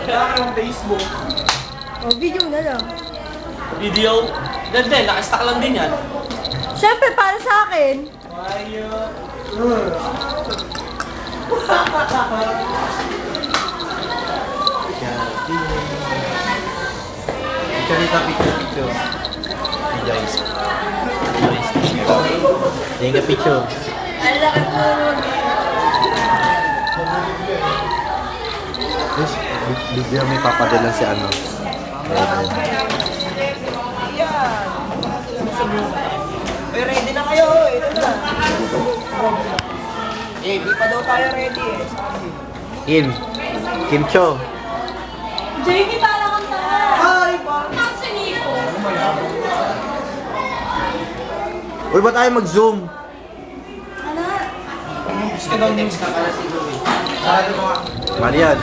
Wala kang Facebook. O, video na lang. Video? Hindi, nakastack lang din yan. Siyempre, para sa akin. Ayun. Picture. Hey guys. Yung ka picture. Ang laki po. Guys, bigyan may papadala si ano. Ay, ready na kayo. Ito na. Eh, di pa daw tayo ready eh. Kim Cho. Jamie, parang ang tawa. Ay, parang. Ang siniko. Uy, ba tayo mag-zoom? Ano? Gusto ka daw next na pala si Louie. Sabi mo nga. Marian.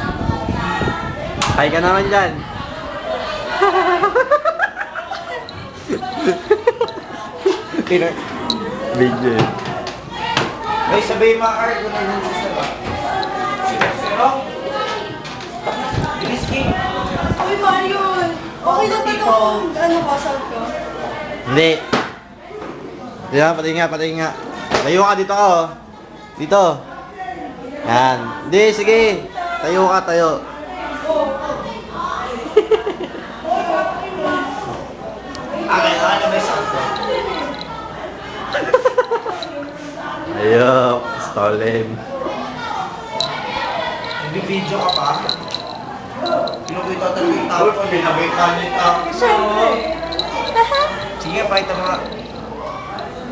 Hi ka naman dyan. Big deal. Ay, sabihin mga art kung ano yung gusto ba. Zero? Bilis game. Uy, Marion. Okay na ba itong ano ko, salt ko? Hindi. Di ba? Pati nga. Tayo ka dito ka, oh. Dito. Yan. Hindi, sige. Tayo ka, tayo. Okay, ano ba yung sound ko? Ayok. Stolen. Nagbibideo ka pa? Pinukita talaga yung tao ko. Pinakita niyo yung tao ko. Siyempre. Sige, pakita mo nga.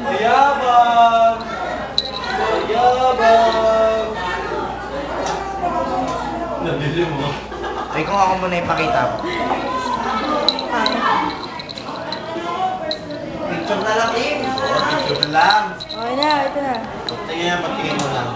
Mayabang! Mayabang! Nabili mo. Ay, kung ako muna ipakita mo. Picture na lang, Kim. Oo, picture na lang. Okay na, ito na. Tingnan, pagtingin mo lang.